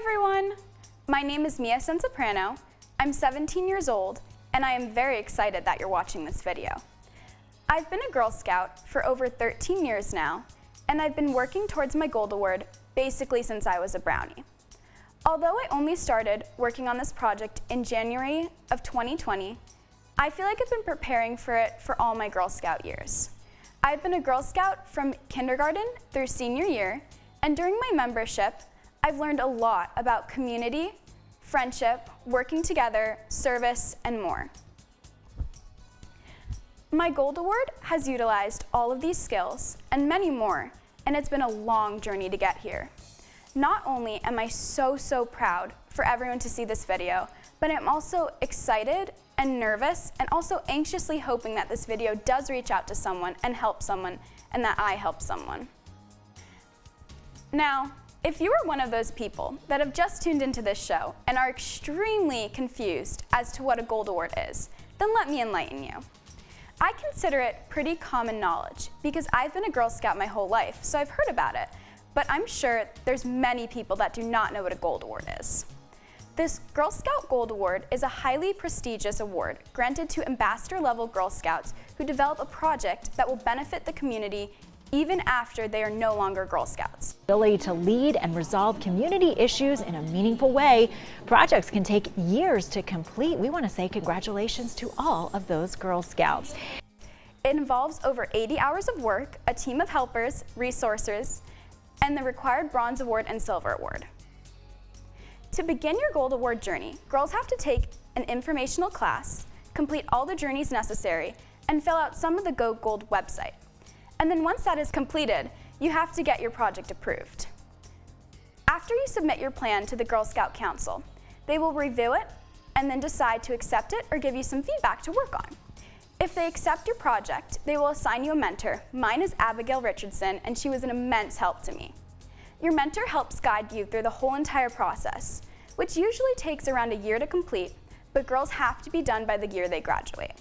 everyone! My name is Mia Censoprano. I'm 17 years old, and I am very excited that you're watching this video. I've been a Girl Scout for over 13 years now, and I've been working towards my Gold Award basically since I was a brownie. Although I only started working on this project in January of 2020, I feel like I've been preparing for it for all my Girl Scout years. I've been a Girl Scout from kindergarten through senior year, and during my membership, I've learned a lot about community, friendship, working together, service, and more. My Gold Award has utilized all of these skills and many more, and it's been a long journey to get here. Not only am I so proud for everyone to see this video, but I'm also excited and nervous and also anxiously hoping that this video does reach out to someone and help someone, and that I help someone. Now, if you are one of those people that have just tuned into this show and are extremely confused as to what a Gold Award is, then let me enlighten you. I consider it pretty common knowledge because I've been a Girl Scout my whole life, so I've heard about it, but I'm sure there's many people that do not know what a Gold Award is. This Girl Scout Gold Award is a highly prestigious award granted to ambassador-level Girl Scouts who develop a project that will benefit the community even after they are no longer Girl Scouts. Ability to lead and resolve community issues in a meaningful way. Projects can take years to complete. We want to say congratulations to all of those Girl Scouts. It involves over 80 hours of work, a team of helpers, resources, and the required Bronze Award and Silver Award. To begin your Gold Award journey, girls have to take an informational class, complete all the journeys necessary, and fill out some of the Go Gold website. And then once that is completed, you have to get your project approved. After you submit your plan to the Girl Scout Council, they will review it and then decide to accept it or give you some feedback to work on. If they accept your project, they will assign you a mentor. Mine is Abigail Richardson, and she was an immense help to me. Your mentor helps guide you through the whole entire process, which usually takes around a year to complete, but girls have to be done by the year they graduate.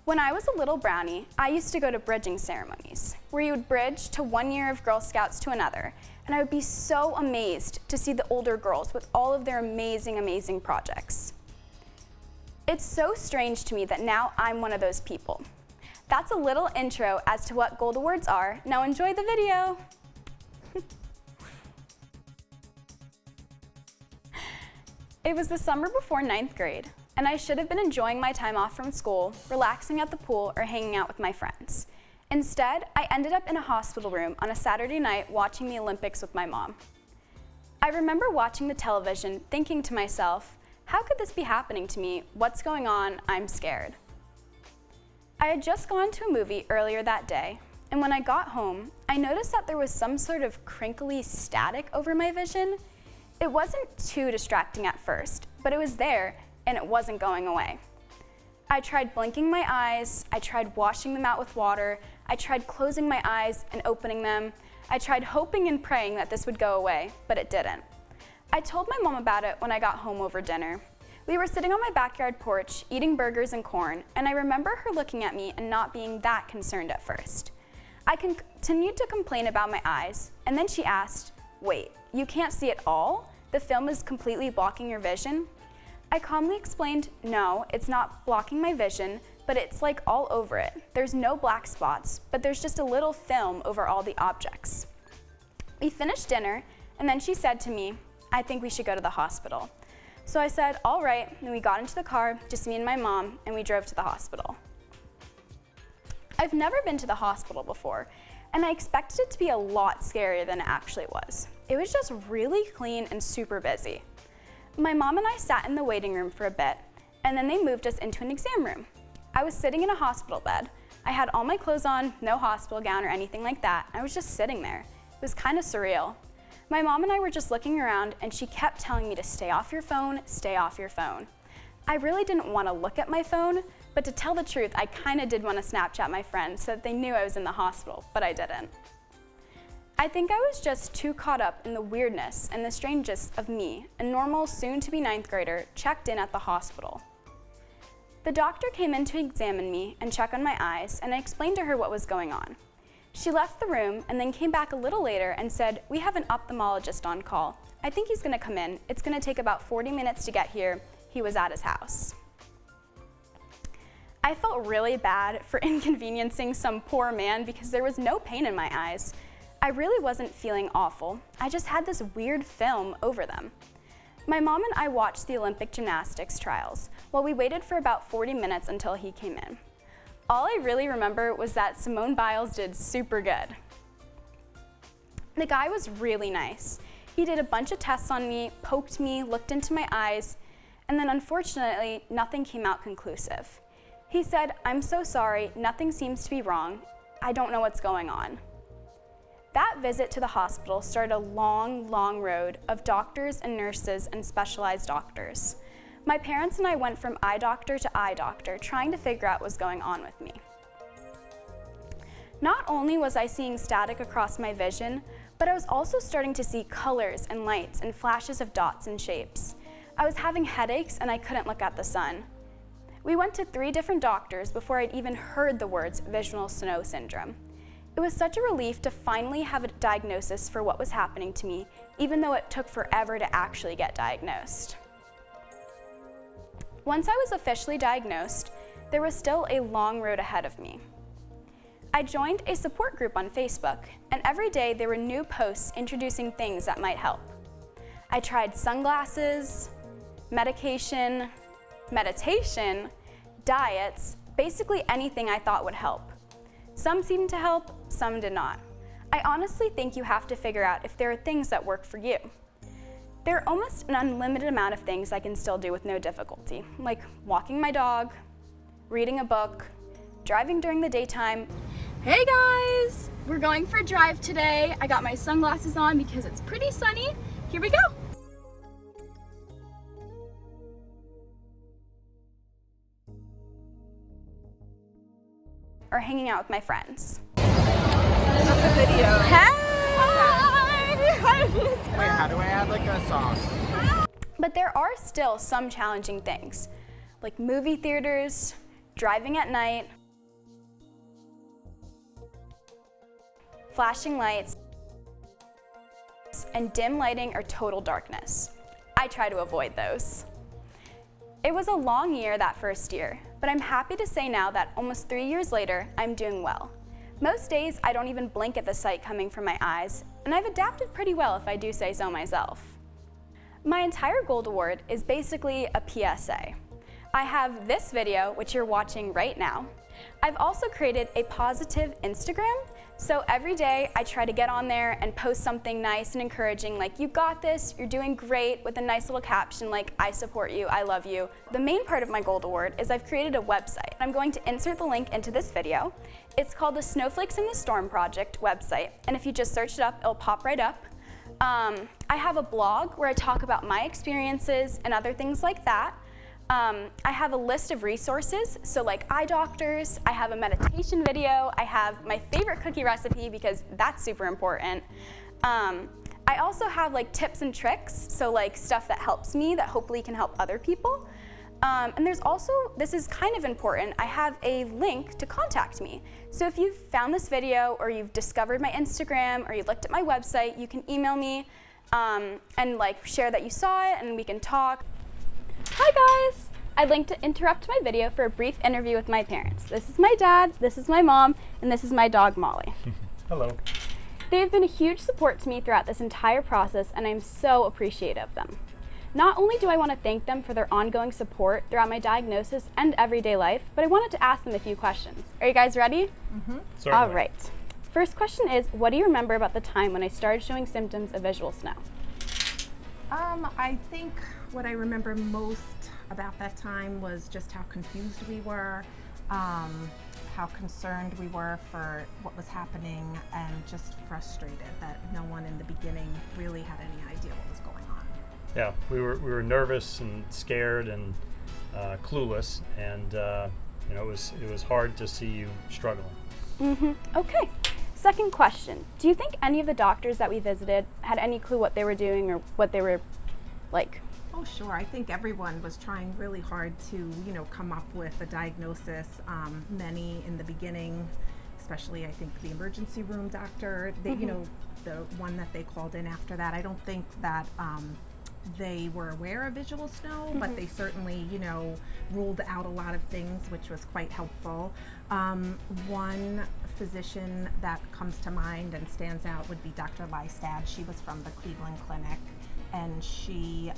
When I was a little brownie, I used to go to bridging ceremonies, where you would bridge to 1 year of Girl Scouts to another, and I would be so amazed to see the older girls with all of their amazing projects. It's so strange to me that now I'm one of those people. That's a little intro as to what Gold Awards are. Now enjoy the video. It was the summer before 9th grade, and I should have been enjoying my time off from school, relaxing at the pool, or hanging out with my friends. Instead, I ended up in a hospital room on a Saturday night watching the Olympics with my mom. I remember watching the television, thinking to myself, how could this be happening to me? What's going on? I'm scared. I had just gone to a movie earlier that day, and when I got home, I noticed that there was some sort of crinkly static over my vision. It wasn't too distracting at first, but it was there, and it wasn't going away. I tried blinking my eyes, I tried washing them out with water, I tried closing my eyes and opening them, I tried hoping and praying that this would go away, but it didn't. I told my mom about it when I got home over dinner. We were sitting on my backyard porch, eating burgers and corn, and I remember her looking at me and not being that concerned at first. I continued to complain about my eyes, and then she asked, wait, you can't see at all? The film is completely blocking your vision? I calmly explained, no, it's not blocking my vision, but it's like all over it. There's no black spots, but there's just a little film over all the objects. We finished dinner, and then she said to me, I think we should go to the hospital. So I said, all right, and we got into the car, just me and my mom, and we drove to the hospital. I've never been to the hospital before, and I expected it to be a lot scarier than it actually was. It was just really clean and super busy. My mom and I sat in the waiting room for a bit, and then they moved us into an exam room. I was sitting in a hospital bed. I had all my clothes on, no hospital gown or anything like that. I was just sitting there. It was kind of surreal. My mom and I were just looking around, and she kept telling me to stay off your phone, stay off your phone. I really didn't want to look at my phone, but to tell the truth, I kind of did want to Snapchat my friends so that they knew I was in the hospital, but I didn't. I think I was just too caught up in the weirdness and the strangeness of me, a normal, soon-to-be 9th grader, checked in at the hospital. The doctor came in to examine me and check on my eyes, and I explained to her what was going on. She left the room and then came back a little later and said, "We have an ophthalmologist on call. I think he's gonna come in. It's gonna take about 40 minutes to get here. He was at his house." I felt really bad for inconveniencing some poor man because there was no pain in my eyes. I really wasn't feeling awful. I just had this weird film over them. My mom and I watched the Olympic gymnastics trials while we waited for about 40 minutes until he came in. All I really remember was that Simone Biles did super good. The guy was really nice. He did a bunch of tests on me, poked me, looked into my eyes, and then unfortunately, nothing came out conclusive. He said, "I'm so sorry, nothing seems to be wrong. I don't know what's going on." That visit to the hospital started a long, long road of doctors and nurses and specialized doctors. My parents and I went from eye doctor to eye doctor, trying to figure out what was going on with me. Not only was I seeing static across my vision, but I was also starting to see colors and lights and flashes of dots and shapes. I was having headaches and I couldn't look at the sun. We went to 3 different doctors before I'd even heard the words visual snow syndrome. It was such a relief to finally have a diagnosis for what was happening to me, even though it took forever to actually get diagnosed. Once I was officially diagnosed, there was still a long road ahead of me. I joined a support group on Facebook, and every day there were new posts introducing things that might help. I tried sunglasses, medication, meditation, diets, basically anything I thought would help. Some seemed to help, some did not. I honestly think you have to figure out if there are things that work for you. There are almost an unlimited amount of things I can still do with no difficulty, like walking my dog, reading a book, driving during the daytime. Hey guys! We're going for a drive today. I got my sunglasses on because it's pretty sunny. Here we go! Or hanging out with my friends. That's a video. Hi! Wait, how do I add like a song? But there are still some challenging things, like movie theaters, driving at night, flashing lights, and dim lighting or total darkness. I try to avoid those. It was a long year that first year, but I'm happy to say now that almost 3 years later, I'm doing well. Most days, I don't even blink at the sight coming from my eyes, and I've adapted pretty well if I do say so myself. My entire Gold Award is basically a PSA. I have this video, which you're watching right now. I've also created a positive Instagram, so every day I try to get on there and post something nice and encouraging like, "You got this, you're doing great," with a nice little caption like, "I support you, I love you." The main part of my Gold Award is I've created a website. I'm going to insert the link into this video. It's called the Snowflakes in the Storm Project website, and if you just search it up, it'll pop right up. I have a blog where I talk about my experiences and other things like that. I have a list of resources, so like eye doctors, I have a meditation video, I have my favorite cookie recipe because that's super important. I also have like tips and tricks, so like stuff that helps me that hopefully can help other people. And there's also, this is kind of important, I have a link to contact me. So if you've found this video or you've discovered my Instagram or you looked at my website, you can email me and like share that you saw it and we can talk. Hi guys! I'd like to interrupt my video for a brief interview with my parents. This is my dad, this is my mom, and this is my dog Molly. Hello. They have been a huge support to me throughout this entire process, and I'm so appreciative of them. Not only do I want to thank them for their ongoing support throughout my diagnosis and everyday life, but I wanted to ask them a few questions. Are you guys ready? Mm-hmm. All right. First question is, what do you remember about the time when I started showing symptoms of visual snow? I think what I remember most about that time was just how confused we were, how concerned we were for what was happening, and just frustrated that no one in the beginning really had any idea what was going on. Yeah, we were nervous and scared and clueless, and it was hard to see you struggling. Okay. Second question. Do you think any of the doctors that we visited had any clue what they were doing or what they were like? Oh, sure. I think everyone was trying really hard to, come up with a diagnosis. Many in the beginning, especially I think the emergency room doctor, they, you know, the one that they called in after that, I don't think that they were aware of visual snow, but they certainly, you know, ruled out a lot of things, which was quite helpful. One physician that comes to mind and stands out would be Dr. Lystad. She was from the Cleveland Clinic, and she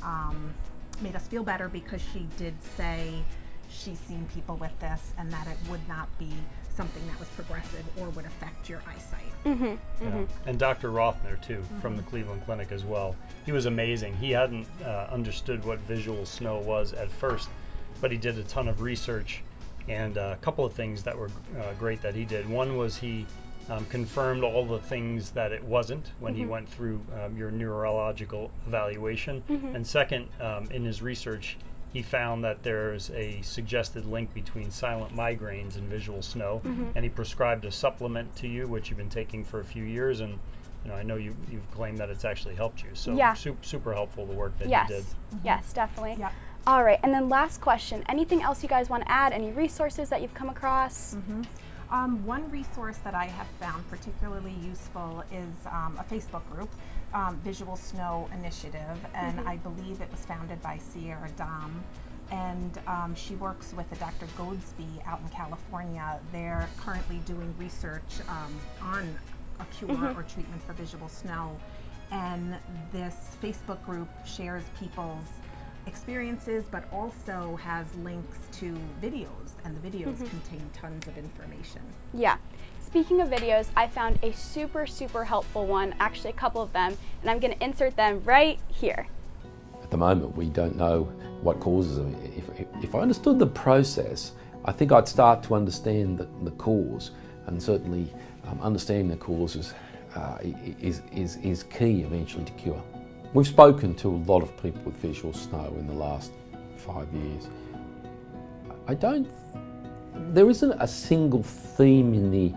made us feel better because she did say she's seen people with this and that it would not be something that was progressive or would affect your eyesight. Yeah. And Dr. Rothner too, from the Cleveland Clinic as well. He was amazing. He hadn't understood what visual snow was at first, but he did a ton of research, and a couple of things that were great that he did. One was he confirmed all the things that it wasn't when he went through your neurological evaluation. And second, in his research, he found that there's a suggested link between silent migraines and visual snow, and he prescribed a supplement to you, which you've been taking for a few years, and you know, I know you've claimed that it's actually helped you. So super helpful, the work that you did. Yes, definitely. Yep. All right, and then last question, anything else you guys want to add? Any resources that you've come across? One resource that I have found particularly useful is a Facebook group, Visual Snow Initiative, and I believe it was founded by Sierra Dom, and she works with a Dr. Goldsby out in California. They're currently doing research on a cure or treatment for visual snow, and this Facebook group shares people's experiences, but also has links to videos, and the videos contain tons of information. Yeah. Speaking of videos, I found a super helpful one, actually a couple of them, and I'm going to insert them right here. At the moment, we don't know what causes them. If I understood the process, I think I'd start to understand the cause, and certainly understanding the causes is key eventually to cure. We've spoken to a lot of people with visual snow in the last 5 years. There isn't a single theme in the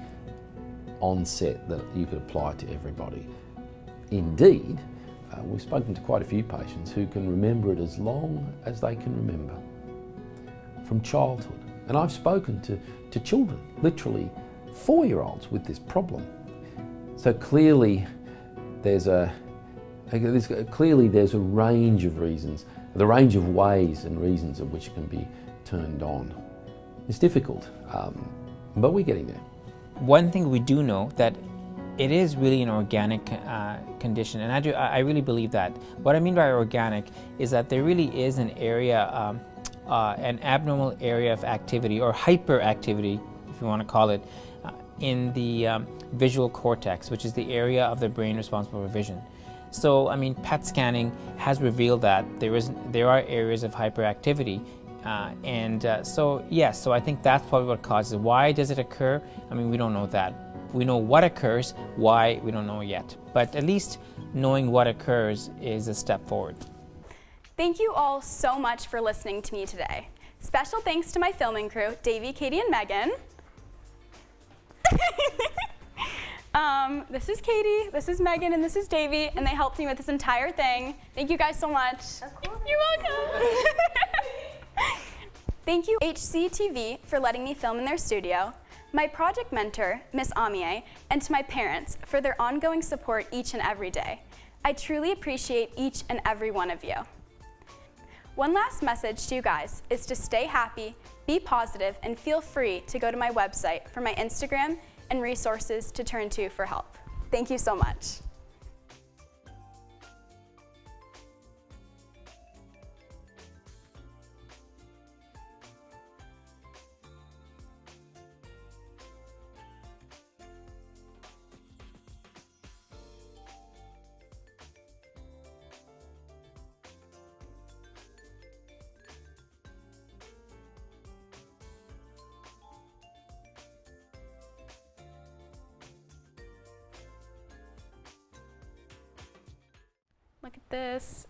onset that you could apply to everybody. Indeed, we've spoken to quite a few patients who can remember it as long as they can remember, from childhood. And I've spoken to children, literally 4-year-olds with this problem. So clearly there's a range of reasons, the range of ways and reasons of which can be turned on. It's difficult, but we're getting there. One thing we do know that it is really an organic condition, and I really believe that. What I mean by organic is that there really is an area, an abnormal area of activity or hyperactivity, if you want to call it, in the visual cortex, which is the area of the brain responsible for vision. So, I mean, PET scanning has revealed that there are areas of hyperactivity, so I think that's probably what causes it. Why does it occur? I mean, we don't know that. We know what occurs, why we don't know yet. But at least knowing what occurs is a step forward. Thank you all so much for listening to me today. Special thanks to my filming crew, Davey, Katie, and Megan. This is Katie, this is Megan, and this is Davey, and they helped me with this entire thing. Thank you guys so much. You're welcome. Thank you HCTV for letting me film in their studio, my project mentor, Miss Amier, and to my parents for their ongoing support each and every day. I truly appreciate each and every one of you. One last message to you guys is to stay happy, be positive, and feel free to go to my website for my Instagram and resources to turn to for help. Thank you so much. Look at this.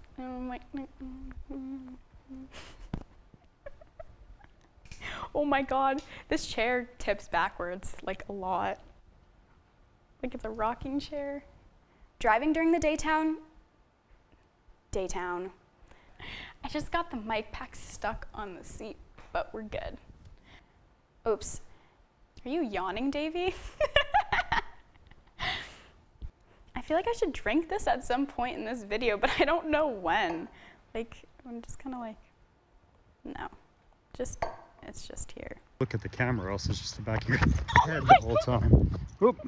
Oh my God, this chair tips backwards like a lot. Like it's a rocking chair. Driving during the daytown. I just got the mic pack stuck on the seat, but we're good. Oops. Are you yawning, Davy? I feel like I should drink this at some point in this video, but I don't know when. Like, I'm just kind of like, no. It's just here. Look at the camera, else it's just the back of your head the whole time. Oop.